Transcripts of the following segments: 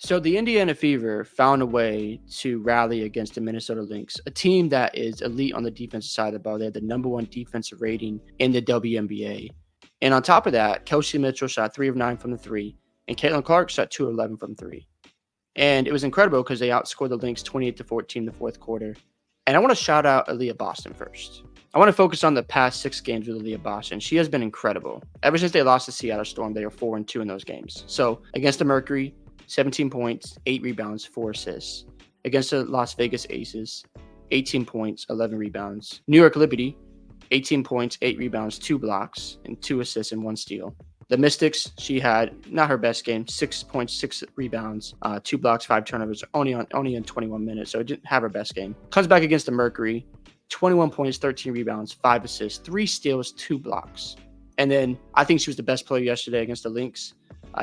So the Indiana Fever found a way to rally against the Minnesota Lynx, a team that is elite on the defensive side of the ball. They had the number one defensive rating in the WNBA. And on top of that, Kelsey Mitchell shot 3 of 9 from the three, and Caitlin Clark shot 2 of 11 from three. And it was incredible because they outscored the Lynx 28-14 in the fourth quarter. And I want to shout out Aaliyah Boston first. I want to focus on the past 6 games with Aaliyah Boston. She has been incredible. Ever since they lost to Seattle Storm, they are 4-2 in those games. So against the Mercury, 17 points, 8 rebounds, 4 assists. Against the Las Vegas Aces, 18 points, 11 rebounds. New York Liberty, 18 points, 8 rebounds, 2 blocks, and 2 assists and 1 steal. The Mystics, she had not her best game, 6 points, 6 rebounds, 2 blocks, 5 turnovers, only in 21 minutes, so it didn't have her best game. Comes back against the Mercury, 21 points, 13 rebounds, 5 assists, 3 steals, 2 blocks. And then I think she was the best player yesterday against the Lynx.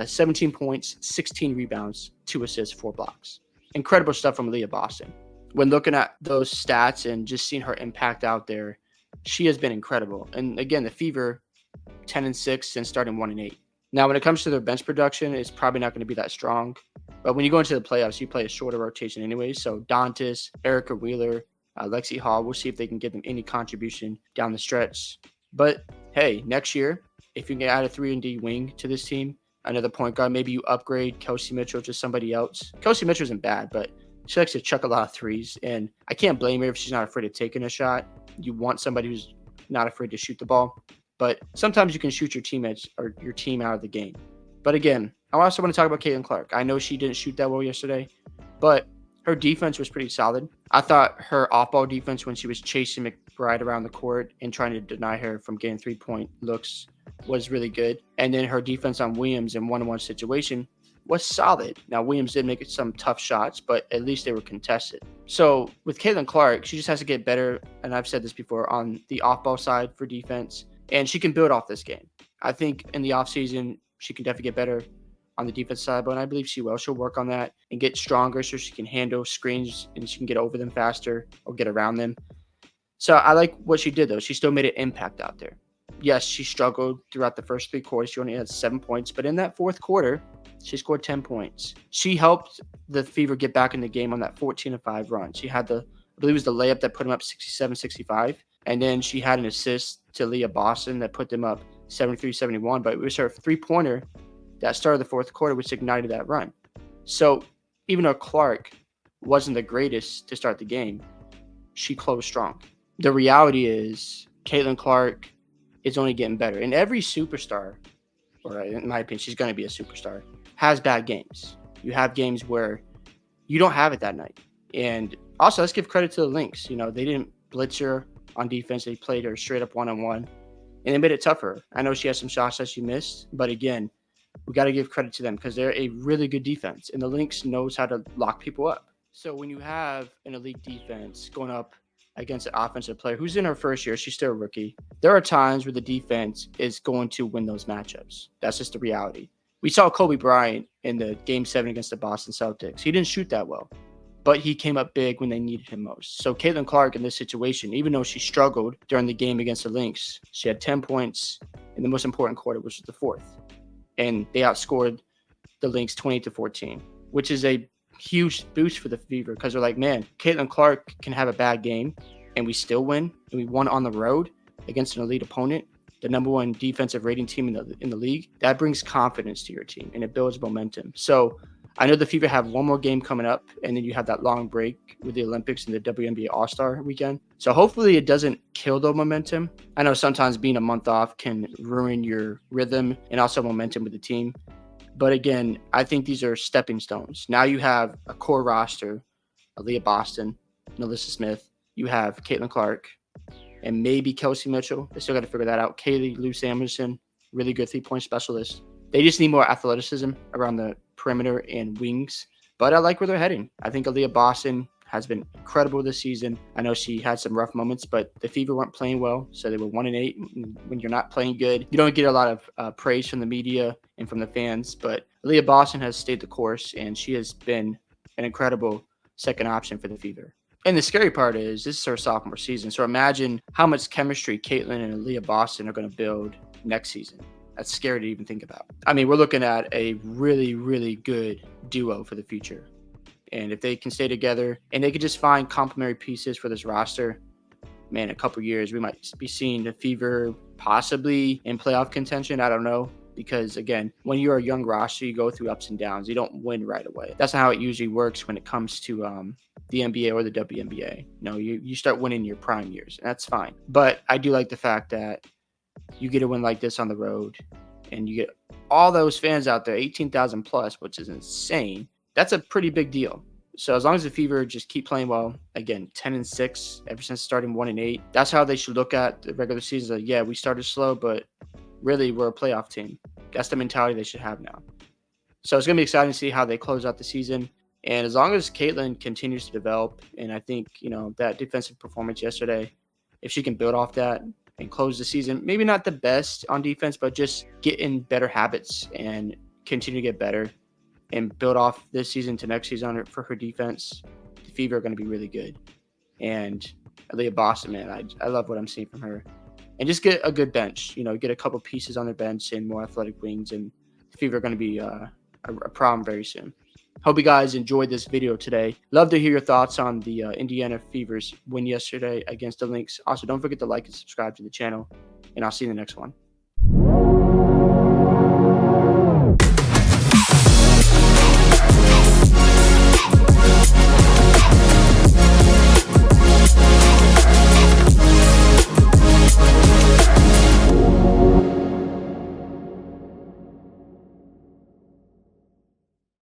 17 points, 16 rebounds, 2 assists, 4 blocks. Incredible stuff from Aaliyah Boston. When looking at those stats and just seeing her impact out there, she has been incredible. And again, the Fever, 10-6 and starting 1-8. Now, when it comes to their bench production, it's probably not going to be that strong. But when you go into the playoffs, you play a shorter rotation anyway. So Dantas, Erica Wheeler, Lexi Hall, we'll see if they can give them any contribution down the stretch. But hey, next year, if you can add a 3-and-D wing to this team, another point guard, maybe you upgrade Kelsey Mitchell to somebody else. Kelsey Mitchell isn't bad, but she likes to chuck a lot of threes. And I can't blame her if she's not afraid of taking a shot. You want somebody who's not afraid to shoot the ball. But sometimes you can shoot your teammates or your team out of the game. But again, I also want to talk about Caitlin Clark. I know she didn't shoot that well yesterday, but her defense was pretty solid. I thought her off-ball defense when she was chasing McBride around the court and trying to deny her from getting three-point looks was really good. And then her defense on Williams in one-on-one situation was solid. Now, Williams did make some tough shots, but at least they were contested. So with Caitlin Clark, she just has to get better, and I've said this before, on the off-ball side for defense. And she can build off this game. I think in the offseason, she can definitely get better on the defense side, but I believe she will. She'll work on that and get stronger so she can handle screens and she can get over them faster or get around them. So I like what she did, though. She still made an impact out there. Yes, she struggled throughout the first 3 quarters. She only had 7 points, but in that fourth quarter, she scored 10 points. She helped the Fever get back in the game on that 14-5 run. She had I believe it was the layup that put them up 67-65. And then she had an assist to Leah Boston that put them up 73-71. But it was her 3-pointer that started the fourth quarter, which ignited that run. So even though Clark wasn't the greatest to start the game, she closed strong. The reality is Caitlin Clark is only getting better. And every superstar, or in my opinion, she's going to be a superstar, has bad games. You have games where you don't have it that night. And also, let's give credit to the Lynx. You know, they didn't blitz her on defense. They played her straight up one-on-one, and it made it tougher. I know she has some shots that she missed, but again, we got to give credit to them because they're a really good defense, and the Lynx knows how to lock people up. So when you have an elite defense going up against an offensive player who's in her first year, she's still a rookie, there are times where the defense is going to win those matchups. That's just the reality. We saw Kobe Bryant in the Game 7 against the Boston Celtics. He didn't shoot that well, but he came up big when they needed him most. So Caitlin Clark in this situation, even though she struggled during the game against the Lynx, she had 10 points in the most important quarter, which was the fourth. And they outscored the Lynx 28-14, which is a huge boost for the Fever because they're like, man, Caitlin Clark can have a bad game and we still win. And we won on the road against an elite opponent, the number one defensive rating team in the league. That brings confidence to your team and it builds momentum. So I know the Fever have one more game coming up, and then you have that long break with the Olympics and the WNBA All-Star weekend. So hopefully it doesn't kill the momentum. I know sometimes being a month off can ruin your rhythm and also momentum with the team. But again, I think these are stepping stones. Now you have a core roster, Aaliyah Boston, Melissa Smith. You have Caitlin Clark, and maybe Kelsey Mitchell. They still got to figure that out. Kaylee Lou Samuelson, really good three-point specialist. They just need more athleticism around the perimeter and wings. But I like where they're heading. I think Aaliyah Boston has been incredible this season. I know she had some rough moments, but the Fever weren't playing well, so they were 1-8. When you're not playing good, you don't get a lot of praise from the media and from the fans. But Aaliyah Boston has stayed the course, and she has been an incredible second option for the Fever. And the scary part is this is her sophomore season. So imagine how much chemistry Caitlin and Aaliyah Boston are going to build next season. That's scary to even think about. I mean, we're looking at a really, really good duo for the future. And if they can stay together and they could just find complementary pieces for this roster, man, a couple years, we might be seeing the Fever possibly in playoff contention. I don't know. Because again, when you're a young roster, you go through ups and downs. You don't win right away. That's not how it usually works when it comes to the NBA or the WNBA. No, you start winning in your prime years, and that's fine. But I do like the fact that you get a win like this on the road, and you get all those fans out there, 18,000 plus, which is insane. That's a pretty big deal. So as long as the Fever just keep playing well, again, 10-6 ever since starting 1-8, that's how they should look at the regular season. Like, yeah, we started slow, but really we're a playoff team. That's the mentality they should have now. So it's gonna be exciting to see how they close out the season. And as long as Caitlin continues to develop, and I think that defensive performance yesterday, if she can build off that and close the season, maybe not the best on defense, but just get in better habits and continue to get better and build off this season to next season for her defense, the Fever are going to be really good. And Aaliyah Boston, man, I love what I'm seeing from her. And just get a good bench, get a couple pieces on their bench and more athletic wings, and the Fever are going to be a problem very soon. Hope you guys enjoyed this video today. Love to hear your thoughts on the Indiana Fever's win yesterday against the Lynx. Also, don't forget to like and subscribe to the channel, and I'll see you in the next one.